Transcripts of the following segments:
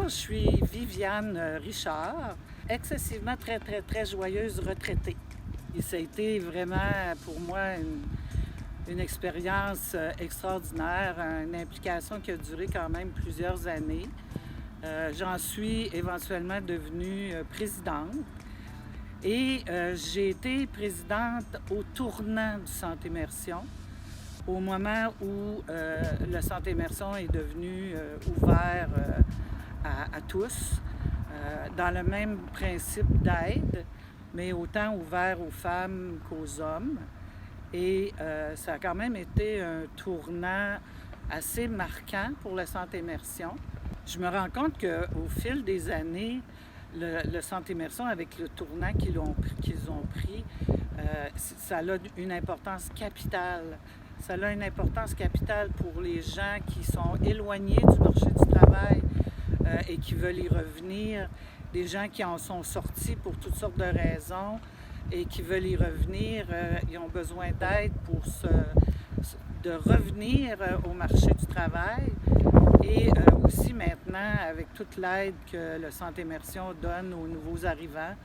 je suis Viviane Richard, excessivement très joyeuse retraitée. Et ça a été vraiment pour moi une expérience extraordinaire, une implication qui a duré quand même plusieurs années. J'en suis éventuellement devenue présidente et j'ai été présidente au tournant du Centre Immersion, au moment où le Centre Immersion est devenu ouvert à tous, dans le même principe d'aide, mais autant ouvert aux femmes qu'aux hommes. Et ça a quand même été un tournant assez marquant pour le Centre Immersion. Je me rends compte qu'au fil des années, le Centre Immersion, avec le tournant qu'ils ont pris, ça a une importance capitale. Ça a une importance capitale pour les gens qui sont éloignés du marché du travail et qui veulent y revenir, des gens qui en sont sortis pour toutes sortes de raisons et qui veulent y revenir, ils ont besoin d'aide pour de revenir au marché du travail. Et aussi maintenant, avec toute l'aide que le Centre Immersion donne aux nouveaux arrivants,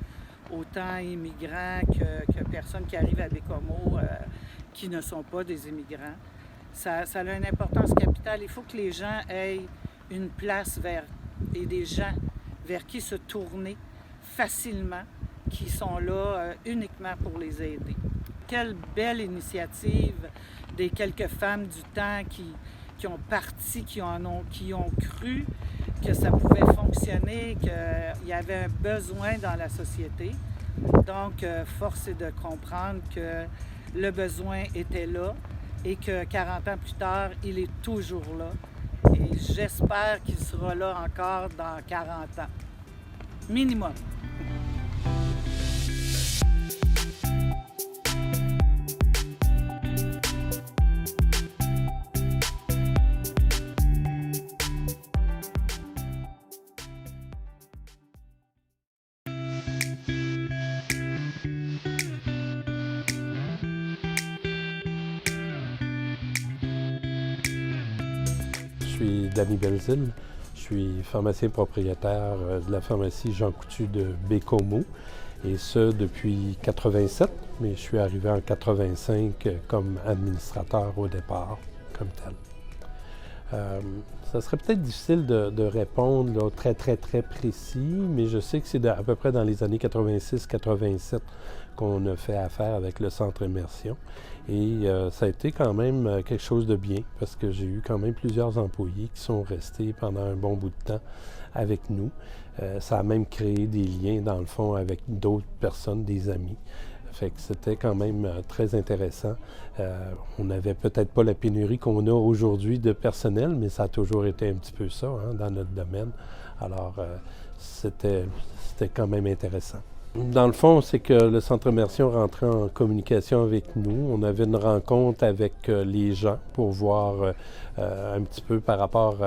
autant immigrants que personnes qui arrivent à Bécomo qui ne sont pas des immigrants, ça a une importance capitale. Il faut que les gens aient une place et des gens vers qui se tourner facilement, qui sont là uniquement pour les aider. Quelle belle initiative des quelques femmes du temps qui ont parti, qui ont cru que ça pouvait fonctionner, qu'il y avait un besoin dans la société. Donc, force est de comprendre que le besoin était là et que 40 ans plus tard, il est toujours là. Et j'espère qu'il sera là encore dans 40 ans. Minimum. Je suis Danny Belzile, je suis pharmacien propriétaire de la pharmacie Jean Coutu de Bécomo, et ce depuis 87, mais je suis arrivé en 85 comme administrateur au départ, comme tel. Ça serait peut-être difficile de répondre là, très précis, mais je sais que c'est à peu près dans les années 86-87 qu'on a fait affaire avec le Centre Immersion. Et ça a été quand même quelque chose de bien, parce que j'ai eu quand même plusieurs employés qui sont restés pendant un bon bout de temps avec nous. Ça a même créé des liens, dans le fond, avec d'autres personnes, des amis. Fait que c'était quand même très intéressant. On n'avait peut-être pas la pénurie qu'on a aujourd'hui de personnel, mais ça a toujours été un petit peu ça dans notre domaine. Alors, c'était quand même intéressant. Dans le fond, c'est que le Centre Immersion rentrait en communication avec nous. On avait une rencontre avec les gens pour voir un petit peu par rapport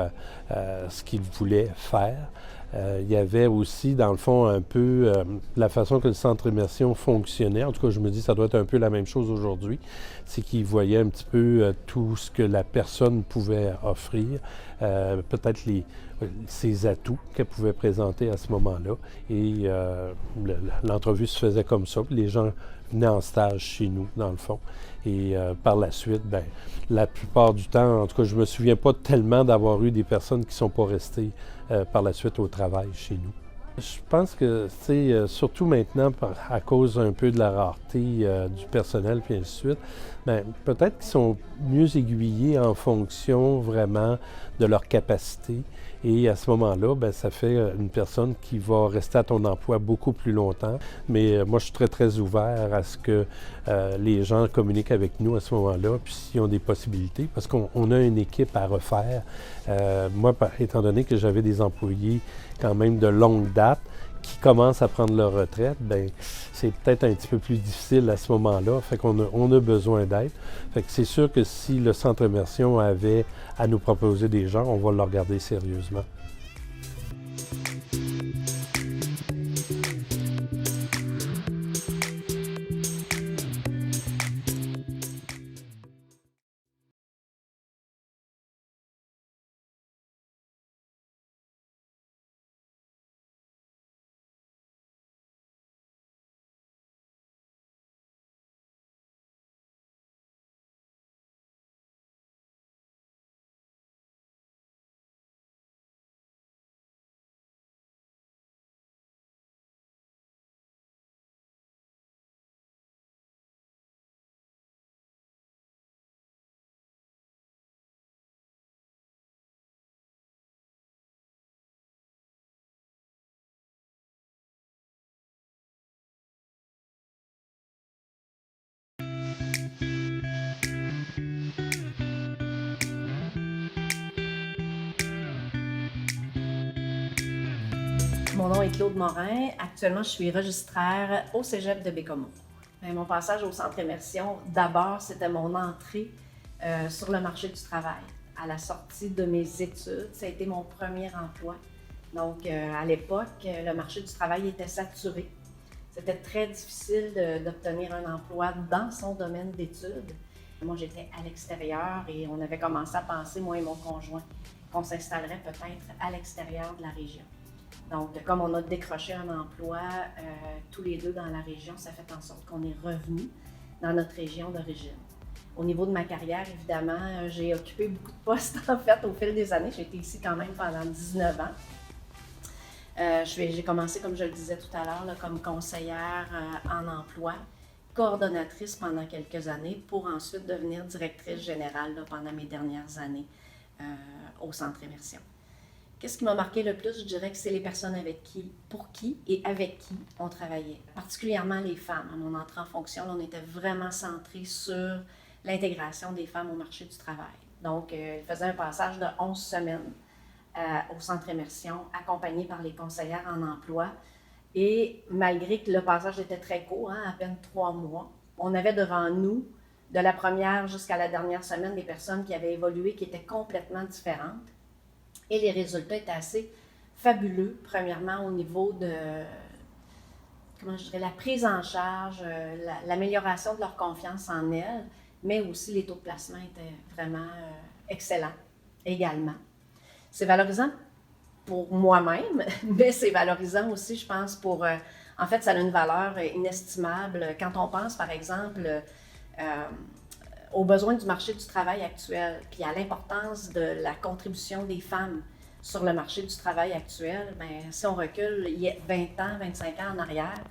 à ce qu'ils voulaient faire. Il y avait aussi, dans le fond, un peu la façon que le Centre Immersion fonctionnait. En tout cas, je me dis que ça doit être un peu la même chose aujourd'hui. C'est qu'ils voyaient un petit peu tout ce que la personne pouvait offrir, peut-être ses atouts qu'elle pouvait présenter à ce moment-là. Et l'entrevue se faisait comme ça. Les gens venaient en stage chez nous, dans le fond. Et par la suite, bien, la plupart du temps, en tout cas, je ne me souviens pas tellement d'avoir eu des personnes qui ne sont pas restées par la suite au travail chez nous. Je pense que, surtout maintenant, à cause un peu de la rareté du personnel, puis ainsi de suite, bien, peut-être qu'ils sont mieux aiguillés en fonction vraiment de leur capacité. Et à ce moment-là, bien, ça fait une personne qui va rester à ton emploi beaucoup plus longtemps. Mais moi, je suis très ouvert à ce que les gens communiquent avec nous à ce moment-là, puis s'ils ont des possibilités, parce qu'on a une équipe à refaire. Moi, étant donné que j'avais des employés quand même de longue date, qui commencent à prendre leur retraite, bien, c'est peut-être un petit peu plus difficile à ce moment-là. Fait qu'on a besoin d'aide. Fait que c'est sûr que si le Centre Immersion avait à nous proposer des gens, on va le regarder sérieusement. Mon nom est Claude Morin. Actuellement, je suis registraire au Cégep de Bécomo. Mon passage au centre immersion, d'abord, c'était mon entrée sur le marché du travail. À la sortie de mes études, ça a été mon premier emploi. Donc, à l'époque, le marché du travail était saturé. C'était très difficile d'obtenir un emploi dans son domaine d'études. Moi, j'étais à l'extérieur et on avait commencé à penser, moi et mon conjoint, qu'on s'installerait peut-être à l'extérieur de la région. Donc, comme on a décroché un emploi tous les deux dans la région, ça fait en sorte qu'on est revenu dans notre région d'origine. Au niveau de ma carrière, évidemment, j'ai occupé beaucoup de postes en fait au fil des années. J'ai été ici quand même pendant 19 ans. J'ai commencé, comme je le disais tout à l'heure, comme conseillère en emploi, coordonnatrice pendant quelques années pour ensuite devenir directrice générale pendant mes dernières années au centre immersion. Qu'est-ce qui m'a marqué le plus? Je dirais que c'est les personnes pour qui et avec qui on travaillait. Particulièrement les femmes. À mon entrée en fonction, on était vraiment centré sur l'intégration des femmes au marché du travail. Donc, il faisait un passage de 11 semaines au centre immersion, accompagné par les conseillères en emploi. Et malgré que le passage était très court, à peine 3 mois, on avait devant nous, de la première jusqu'à la dernière semaine, des personnes qui avaient évolué, qui étaient complètement différentes. Et les résultats étaient assez fabuleux, premièrement au niveau de, la prise en charge, l'amélioration de leur confiance en elles, mais aussi les taux de placement étaient vraiment excellents également. C'est valorisant pour moi-même, mais c'est valorisant aussi, je pense, en fait, ça a une valeur inestimable. Quand on pense, par exemple, aux besoins du marché du travail actuel, puis à l'importance de la contribution des femmes sur le marché du travail actuel, bien, si on recule il y a 20 ans, 25 ans en arrière,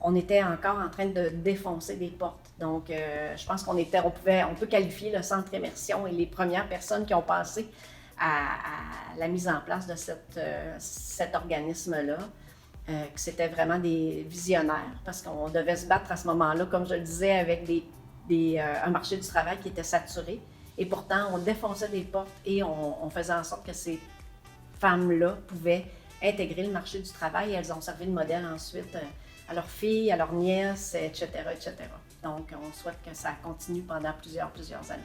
on était encore en train de défoncer des portes. Donc, je pense on peut qualifier le centre immersion et les premières personnes qui ont pensé à la mise en place de cet organisme-là, que c'était vraiment des visionnaires, parce qu'on devait se battre à ce moment-là, comme je le disais, avec un marché du travail qui était saturé. Et pourtant, on défonçait des portes et on faisait en sorte que ces femmes-là pouvaient intégrer le marché du travail et elles ont servi de modèle ensuite à leurs filles, à leurs nièces, etc., etc. Donc, on souhaite que ça continue pendant plusieurs années.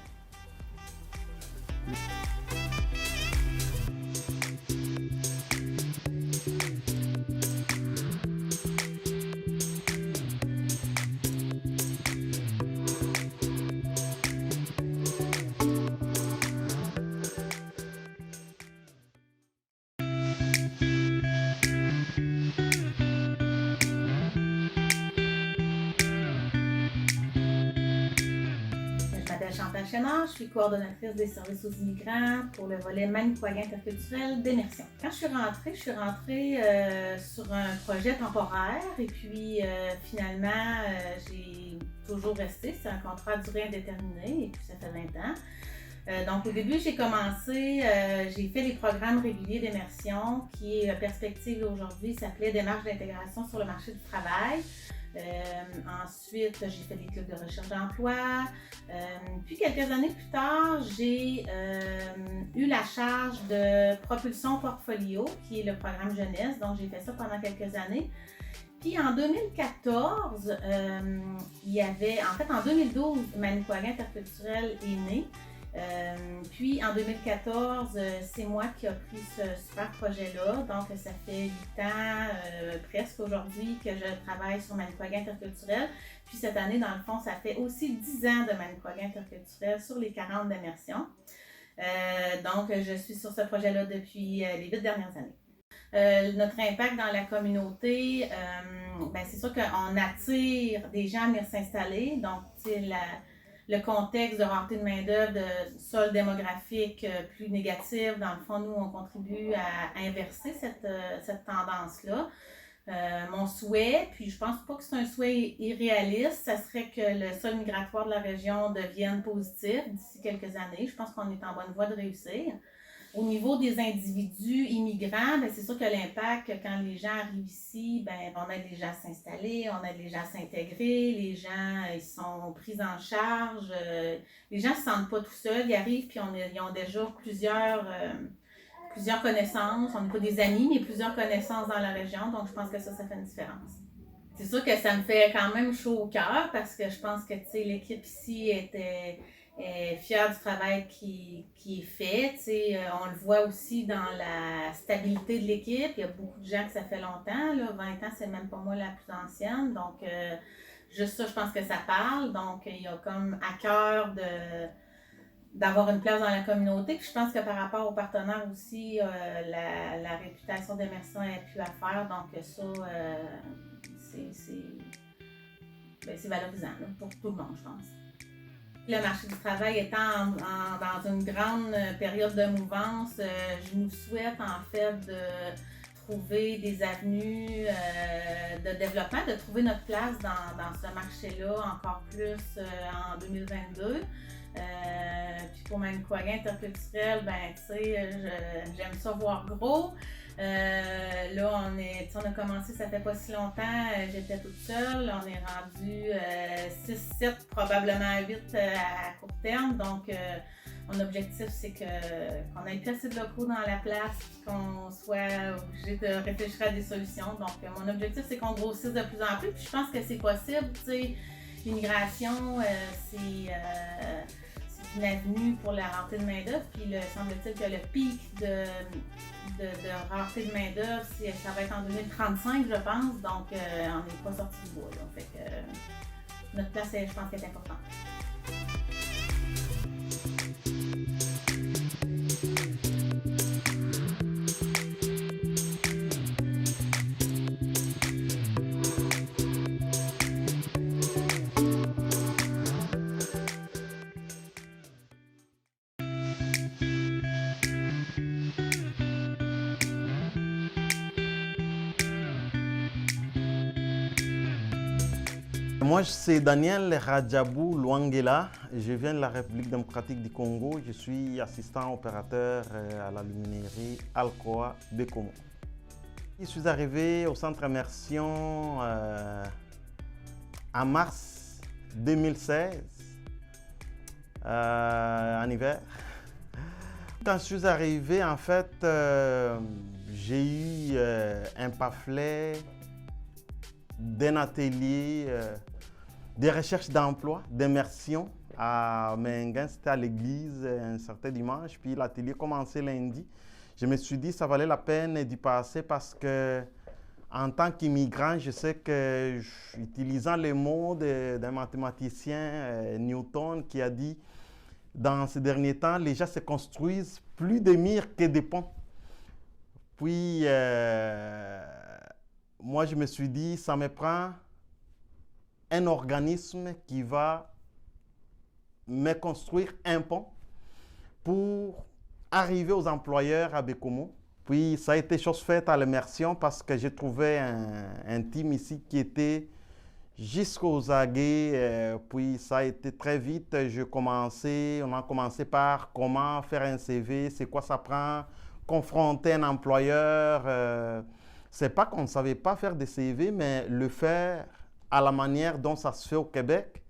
Chantal Chénard, je suis coordonnatrice des services aux immigrants pour le volet Manicouagan interculturel d'immersion. Quand je suis rentrée sur un projet temporaire et puis finalement j'ai toujours resté. C'est un contrat à durée indéterminée et puis ça fait 20 ans. Donc au début j'ai fait les programmes réguliers d'immersion qui, perspective aujourd'hui, s'appelait Démarche d'intégration sur le marché du travail. Ensuite, j'ai fait des clubs de recherche d'emploi. Puis quelques années plus tard, j'ai eu la charge de Propulsion Portfolio, qui est le programme jeunesse. Donc, j'ai fait ça pendant quelques années. Puis en 2014, en 2012, Manicouagan interculturel est né. Puis en 2014, c'est moi qui ai pris ce super projet-là. Donc ça fait 8 ans presque aujourd'hui que je travaille sur Manicouagan interculturel. Puis cette année, dans le fond, ça fait aussi 10 ans de Manicouagan interculturel sur les 40 d'immersion. Donc je suis sur ce projet-là depuis les 8 dernières années. Notre impact dans la communauté, c'est sûr qu'on attire des gens à venir s'installer. Donc, le contexte de rareté de main-d'œuvre, de sol démographique plus négatif, dans le fond, nous, on contribue à inverser cette tendance-là. Mon souhait, puis je pense pas que c'est un souhait irréaliste, ça serait que le sol migratoire de la région devienne positif d'ici quelques années. Je pense qu'on est en bonne voie de réussir. Au niveau des individus immigrants, c'est sûr que l'impact, quand les gens arrivent ici, on aide les gens à s'installer, on aide les gens à s'intégrer, les gens ils sont pris en charge, les gens ne se sentent pas tout seuls, ils arrivent puis ils ont déjà plusieurs plusieurs connaissances. On n'est pas des amis, mais plusieurs connaissances dans la région. Donc, je pense que ça fait une différence. C'est sûr que ça me fait quand même chaud au cœur parce que je pense que l'équipe ici est fière du travail qui est fait. On le voit aussi dans la stabilité de l'équipe. Il y a beaucoup de gens que ça fait longtemps. Là. 20 ans, c'est même pas moi la plus ancienne. Donc, juste ça, je pense que ça parle. Donc, il y a comme à cœur d'avoir une place dans la communauté. Puis je pense que par rapport aux partenaires aussi, la réputation d'Emerson est plus à faire. Donc, ça, c'est valorisant là, pour tout le monde, je pense. Le marché du travail étant dans une grande période de mouvance, je nous souhaite en fait de trouver des avenues de développement, de trouver notre place dans ce marché-là encore plus en 2022. Puis pour Manicouagan interculturel, ben tu sais, j'aime ça voir gros. Là, on a commencé, ça fait pas si longtemps, j'étais toute seule. On est rendu 6, 7, probablement 8 à court terme. Donc, mon objectif, c'est qu'on ait plus assez de locaux dans la place et qu'on soit obligé de réfléchir à des solutions. Donc, mon objectif, c'est qu'on grossisse de plus en plus. Puis je pense que c'est possible. Tu sais, l'immigration, c'est une avenue pour la rareté de main-d'œuvre. Puis, semble-t-il que le pic de rareté de main-d'œuvre, ça va être en 2035, je pense. Donc, on n'est pas sorti du bois. Là. Fait que notre place, je pense qu'elle est importante. Moi, c'est Daniel Radjabou Luangela. Je viens de la République démocratique du Congo. Je suis assistant opérateur à la luminerie Alcoa Bekomo. Je suis arrivé au centre immersion en mars 2016, en hiver. Quand je suis arrivé, en fait, j'ai eu un pamphlet d'un atelier de recherche d'emploi, d'immersion à Mengen, c'était à l'église un certain dimanche, puis l'atelier commençait lundi. Je me suis dit que ça valait la peine d'y passer parce que en tant qu'immigrant, je sais que, utilisant les mots d'un mathématicien, Newton, qui a dit dans ces derniers temps, les gens se construisent plus des murs que des ponts. Puis, moi, je me suis dit, ça me prend un organisme qui va me construire un pont pour arriver aux employeurs à Bekomo. Puis, ça a été chose faite à l'immersion parce que j'ai trouvé un team ici qui était jusqu'aux aguets. Puis, ça a été très vite. On a commencé par comment faire un CV, c'est quoi ça prend, confronter un employeur. C'est pas qu'on ne savait pas faire des CV, mais le faire à la manière dont ça se fait au Québec,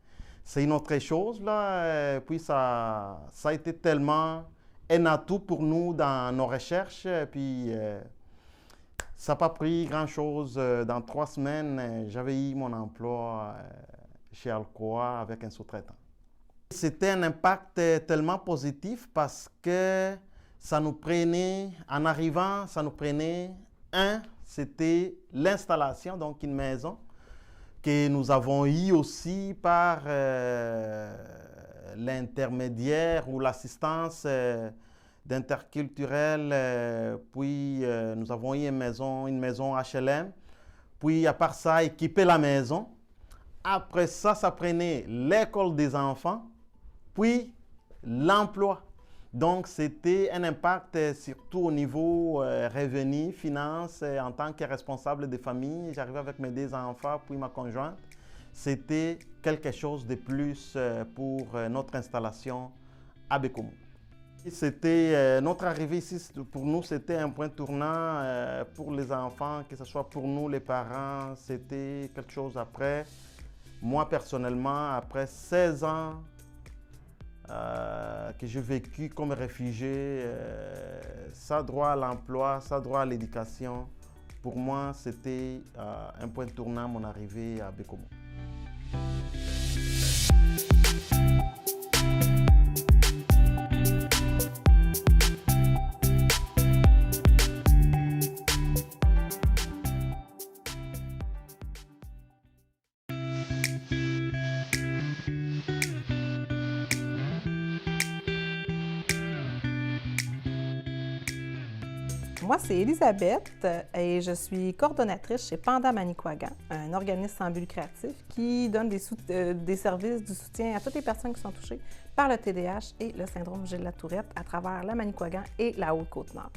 c'est une autre chose. Là. Puis ça a été tellement un atout pour nous dans nos recherches. Puis ça n'a pas pris grand-chose. Dans 3 semaines, j'avais eu mon emploi chez Alcoa avec un sous-traitant. C'était un impact tellement positif parce que ça nous prenait, en arrivant, ça nous prenait c'était l'installation, donc une maison que nous avons eue aussi par l'intermédiaire ou l'assistance d'interculturel. Puis nous avons eu une maison HLM. Puis à part ça, équiper la maison. Après ça, ça prenait l'école des enfants, puis l'emploi. Donc, c'était un impact surtout au niveau revenu, finances. En tant que responsable de famille, j'arrivais avec mes 2 enfants, puis ma conjointe. C'était quelque chose de plus pour notre installation à Bekomo. Notre arrivée ici, pour nous, c'était un point tournant pour les enfants, que ce soit pour nous, les parents. C'était quelque chose après. Moi, personnellement, après 16 ans que j'ai vécu comme réfugié, sans droit à l'emploi, sans droit à l'éducation, pour moi, c'était un point tournant, mon arrivée à Bécomo. Moi, c'est Elisabeth et je suis coordonnatrice chez Panda Manicouagan, un organisme sans but lucratif qui donne des services du soutien à toutes les personnes qui sont touchées par le TDAH et le syndrome Gilles-Latourette à travers la Manicouagan et la Haute-Côte-Nord.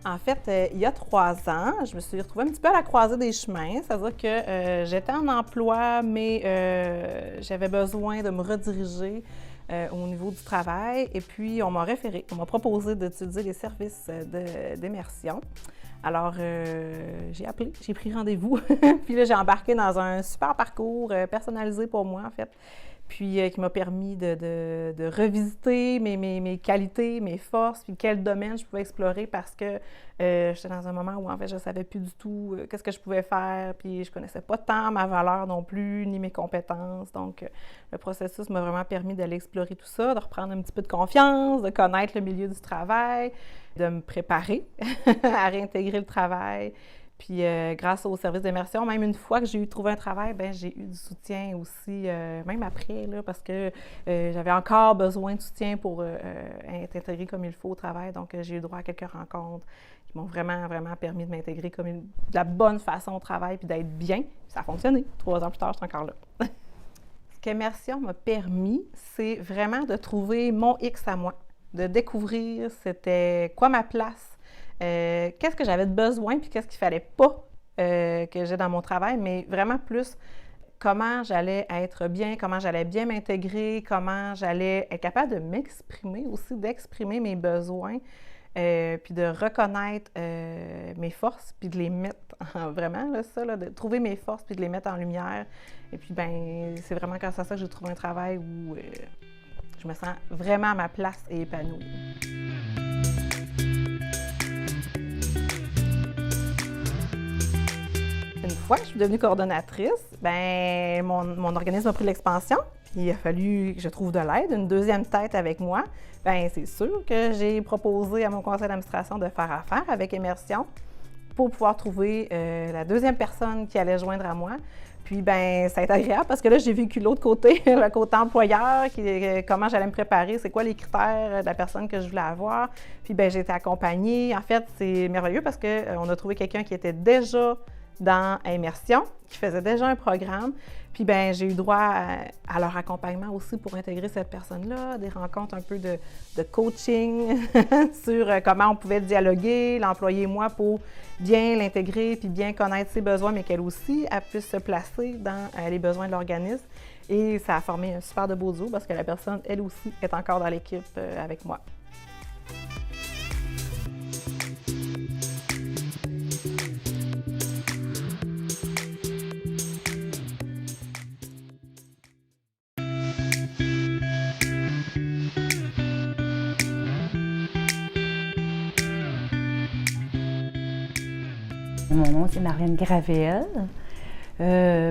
En fait, il y a 3 ans, je me suis retrouvée un petit peu à la croisée des chemins, c'est-à-dire que j'étais en emploi, mais j'avais besoin de me rediriger au niveau du travail. Et puis, on m'a proposé d'utiliser les services d'immersion. Alors, j'ai appelé, j'ai pris rendez-vous. Puis là, j'ai embarqué dans un super parcours personnalisé pour moi, en fait. Puis qui m'a permis de revisiter mes qualités, mes forces, puis quel domaine je pouvais explorer parce que j'étais dans un moment où, en fait, je ne savais plus du tout qu'est-ce que je pouvais faire, puis je ne connaissais pas tant ma valeur non plus, ni mes compétences. Donc, le processus m'a vraiment permis d'aller explorer tout ça, de reprendre un petit peu de confiance, de connaître le milieu du travail, de me préparer à réintégrer le travail. Puis grâce au service d'immersion, même une fois que j'ai trouvé un travail, bien, j'ai eu du soutien aussi, même après, là, parce que j'avais encore besoin de soutien pour être intégrée comme il faut au travail. Donc, j'ai eu droit à quelques rencontres qui m'ont vraiment, vraiment permis de m'intégrer de la bonne façon au travail puis d'être bien. Ça a fonctionné. 3 ans plus tard, je suis encore là. Ce qu'immersion m'a permis, c'est vraiment de trouver mon X à moi, de découvrir c'était quoi ma place. Qu'est-ce que j'avais de besoin, puis qu'est-ce qu'il ne fallait pas que j'ai dans mon travail, mais vraiment plus comment j'allais être bien, comment j'allais bien m'intégrer, comment j'allais être capable de m'exprimer aussi, d'exprimer mes besoins, puis de reconnaître mes forces, puis de les mettre vraiment, là, ça, là, de trouver mes forces, puis de les mettre en lumière. Et puis, ben c'est vraiment grâce à ça que j'ai trouvé un travail où je me sens vraiment à ma place et épanouie. Une fois que je suis devenue coordonnatrice, bien, mon organisme a pris l'expansion, puis il a fallu que je trouve de l'aide, une deuxième tête avec moi. Bien, c'est sûr que j'ai proposé à mon conseil d'administration de faire affaire avec Immersion pour pouvoir trouver la deuxième personne qui allait joindre à moi. Puis, bien, ça a été agréable parce que là, j'ai vécu l'autre côté, le côté employeur, comment j'allais me préparer, c'est quoi les critères de la personne que je voulais avoir. Puis, bien, j'ai été accompagnée. En fait, c'est merveilleux parce qu'on a trouvé quelqu'un qui était déjà dans Immersion, qui faisait déjà un programme. Puis, bien, j'ai eu droit à leur accompagnement aussi pour intégrer cette personne-là, des rencontres un peu de coaching sur comment on pouvait dialoguer, l'employé et moi, pour bien l'intégrer puis bien connaître ses besoins, mais qu'elle aussi, elle puisse se placer dans les besoins de l'organisme. Et ça a formé un super de beau duo parce que la personne, elle aussi, est encore dans l'équipe avec moi. Mon nom, c'est Marianne Gravel.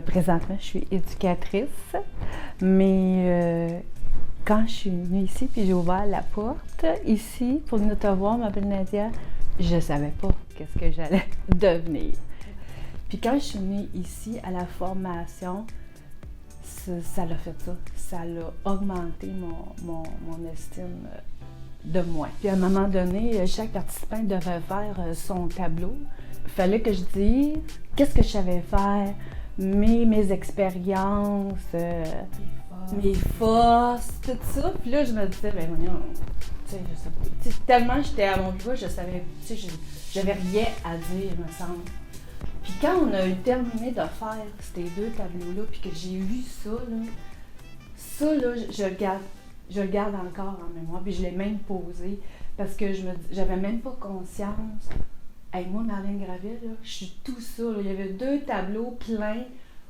Présentement, je suis éducatrice, mais quand je suis venue ici puis j'ai ouvert la porte ici pour venir te voir, ma belle Nadia, je ne savais pas qu'est-ce que j'allais devenir. Puis quand je suis venue ici à la formation, ça l'a fait ça. Ça l'a augmenté mon estime de moi. Puis à un moment donné, chaque participant devait faire son tableau. Il fallait que je dise qu'est-ce que je savais faire, mes expériences, mes forces, tout ça. Puis là, je me disais, ben voyons, tu sais, je sais pas. T'sais, tellement j'étais à mon niveau, je savais, tu sais, j'avais rien à dire, me semble. Puis quand on a eu terminé de faire ces 2 tableaux-là, puis que j'ai vu ça, je le garde encore en mémoire, puis je l'ai même posé, parce que j'avais même pas conscience. Hey, moi, Marianne Gravel, là, je suis tout ça. Là. Il y avait 2 tableaux pleins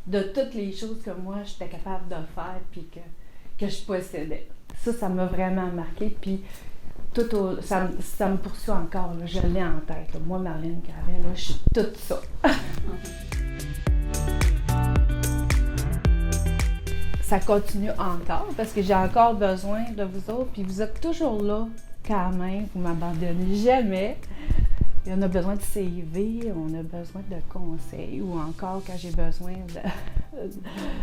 de toutes les choses que moi, j'étais capable de faire puis que je possédais. Ça m'a vraiment marqué. Puis ça me poursuit encore. Là. Je l'ai en tête. Là. Moi, Marlène Gravel, là, je suis toute ça. Ça continue encore parce que j'ai encore besoin de vous autres. Puis vous êtes toujours là quand même. Vous ne m'abandonnez jamais. Et on a besoin de CV, on a besoin de conseils ou encore quand j'ai besoin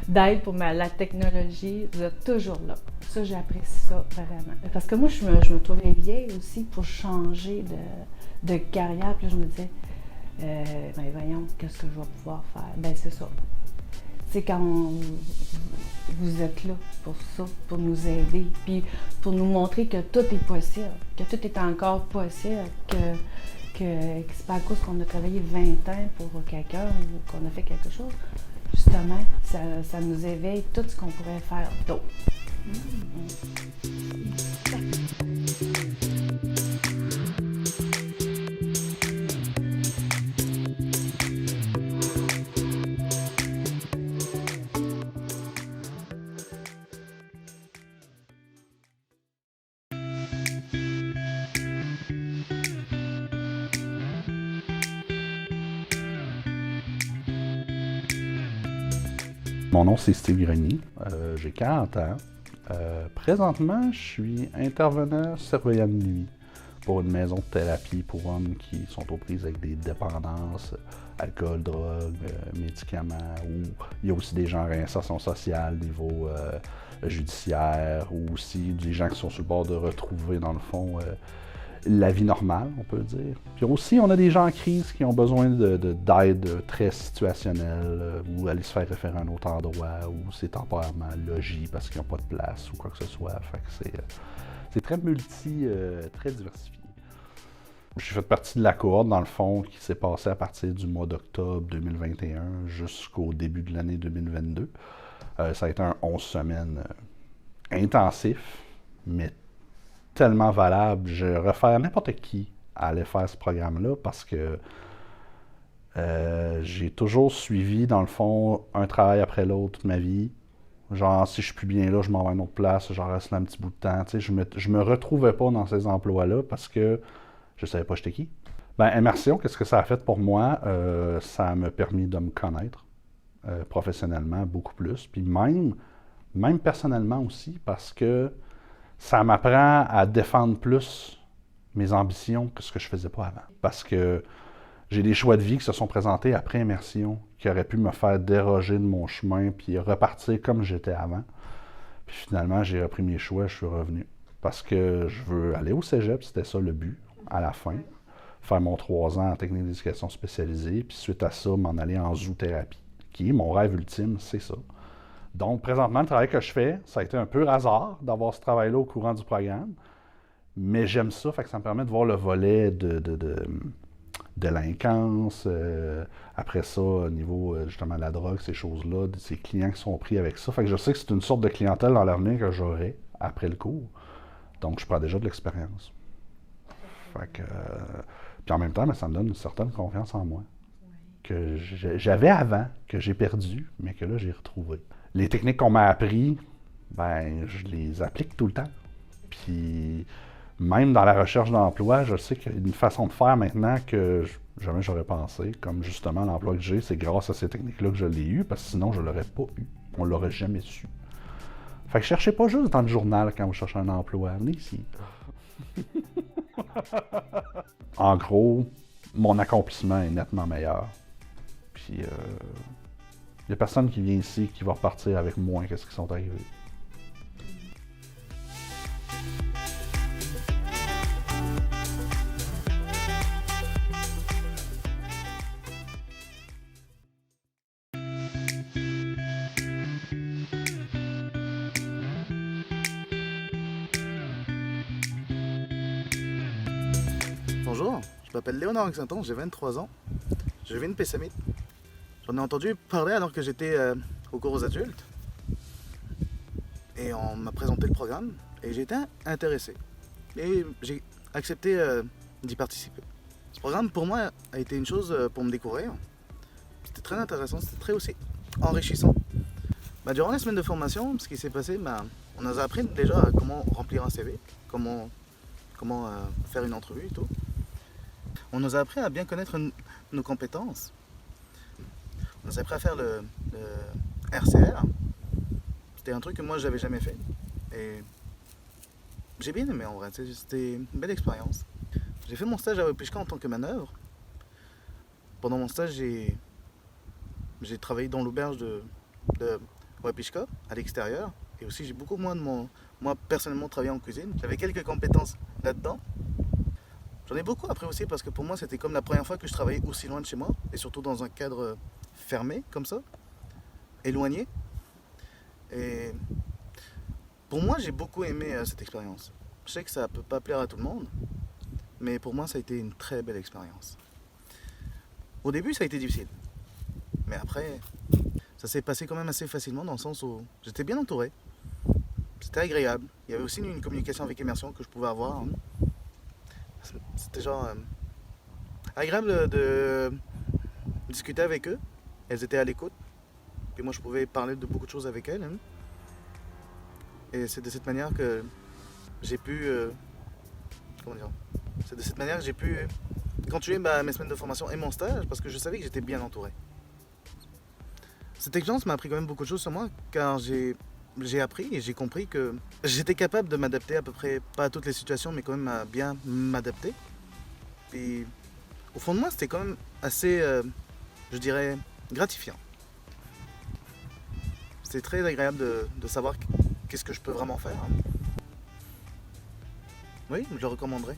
d'aide pour la technologie, vous êtes toujours là. Ça, j'apprécie ça vraiment. Parce que moi, je me trouvais vieille aussi pour changer de carrière. Puis là, je me disais, ben voyons, qu'est-ce que je vais pouvoir faire? Ben c'est ça. C'est quand vous êtes là pour ça, pour nous aider, puis pour nous montrer que tout est possible, que tout est encore possible, que c'est pas à cause qu'on a travaillé 20 ans pour quelqu'un ou qu'on a fait quelque chose. Justement, ça nous éveille tout ce qu'on pourrait faire d'autre. Mon nom, c'est Steve Grenier. J'ai 40 ans. Présentement, je suis intervenant surveillant de nuit pour une maison de thérapie pour hommes qui sont aux prises avec des dépendances, alcool, drogue, médicaments, ou il y a aussi des gens en réinsertion sociale, niveau judiciaire, ou aussi des gens qui sont sur le bord de retrouver, dans le fond, la vie normale, on peut dire. Puis aussi, on a des gens en crise qui ont besoin d'aide très situationnelle, ou aller se faire référer à un autre endroit, ou c'est temporairement logis parce qu'ils n'ont pas de place, ou quoi que ce soit. Fait que c'est très très diversifié. J'ai fait partie de la cohorte, dans le fond, qui s'est passée à partir du mois d'octobre 2021 jusqu'au début de l'année 2022. Ça a été un 11 semaines intensif, mais tellement valable. Je refaire n'importe qui à aller faire ce programme-là parce que j'ai toujours suivi, dans le fond, un travail après l'autre toute ma vie. Genre, si je suis plus bien là, je m'en vais à une autre place, j'en reste là un petit bout de temps. Tu sais, je me retrouvais pas dans ces emplois-là parce que je savais pas j'étais qui. Ben, Immersion, qu'est-ce que ça a fait pour moi? Ça m'a permis de me connaître professionnellement beaucoup plus. Puis même personnellement aussi, parce que ça m'apprend à défendre plus mes ambitions que ce que je faisais pas avant. Parce que j'ai des choix de vie qui se sont présentés après Immersion, qui auraient pu me faire déroger de mon chemin puis repartir comme j'étais avant. Puis finalement, j'ai repris mes choix, je suis revenu. Parce que je veux aller au cégep, c'était ça le but, à la fin. Faire mon 3 ans en technique d'éducation spécialisée, puis suite à ça, m'en aller en zoothérapie, qui est mon rêve ultime, c'est ça. Donc, présentement, le travail que je fais, ça a été un peu hasard d'avoir ce travail-là au courant du programme, mais j'aime ça, fait que ça me permet de voir le volet de délinquance, après ça, au niveau justement de la drogue, ces choses-là, de ces clients qui sont pris avec ça. Fait que je sais que c'est une sorte de clientèle dans l'avenir que j'aurai après le cours. Donc, je prends déjà de l'expérience. Fait que, puis en même temps, ça me donne une certaine confiance en moi que j'avais avant, que j'ai perdu, mais que là, j'ai retrouvé. Les techniques qu'on m'a appris, ben, je les applique tout le temps. Puis, même dans la recherche d'emploi, je sais qu'il y a une façon de faire maintenant que jamais j'aurais pensé. Comme justement l'emploi que j'ai, c'est grâce à ces techniques-là que je l'ai eu, parce que sinon, je ne l'aurais pas eu. On ne l'aurait jamais su. Fait que cherchez pas juste dans le journal quand vous cherchez un emploi. Venez ici. En gros, mon accomplissement est nettement meilleur. Puis, il n'y a personne qui vient ici qui va repartir avec moins que ce qui sont arrivés. Bonjour, je m'appelle Léonard Oxenton, j'ai 23 ans. Je viens de PCMI. J'en ai entendu parler alors que j'étais au cours aux adultes. Et on m'a présenté le programme et j'ai été intéressé. Et j'ai accepté d'y participer. Ce programme pour moi a été une chose pour me découvrir. C'était très intéressant, c'était très aussi enrichissant. Durant les semaines de formation, ce qui s'est passé, on nous a appris déjà comment remplir un CV, comment faire une entrevue et tout. On nous a appris à bien connaître nos compétences. On nous a appris à faire le RCR. C'était un truc que moi j'avais jamais fait. Et j'ai bien aimé en vrai, c'était une belle expérience. J'ai fait mon stage à Wapishka en tant que manœuvre. Pendant mon stage, j'ai travaillé dans l'auberge de Wapishka, à l'extérieur. Et aussi j'ai beaucoup moins moi personnellement travaillé en cuisine. J'avais quelques compétences là-dedans. J'en ai beaucoup appris aussi parce que pour moi c'était comme la première fois que je travaillais aussi loin de chez moi. Et surtout dans un cadre fermé comme ça, éloigné. Et pour moi j'ai beaucoup aimé cette expérience. Je sais que ça ne peut pas plaire à tout le monde. Mais pour moi ça a été une très belle expérience. Au début ça a été difficile. Mais après, ça s'est passé quand même assez facilement dans le sens où j'étais bien entouré. C'était agréable. Il y avait aussi une communication avec Immersion que je pouvais avoir. C'était genre agréable de discuter avec eux. Elles étaient à l'écoute. Puis moi je pouvais parler de beaucoup de choses avec elles. Et c'est de cette manière que j'ai pu... C'est de cette manière que j'ai pu continuer mes semaines de formation et mon stage parce que je savais que j'étais bien entouré. Cette expérience m'a appris quand même beaucoup de choses sur moi car j'ai appris et j'ai compris que j'étais capable de m'adapter à peu près, pas à toutes les situations, mais quand même à bien m'adapter. Et au fond de moi, c'était quand même assez, je dirais, gratifiant. C'était très agréable de savoir qu'est-ce que je peux vraiment faire. Oui, je le recommanderais.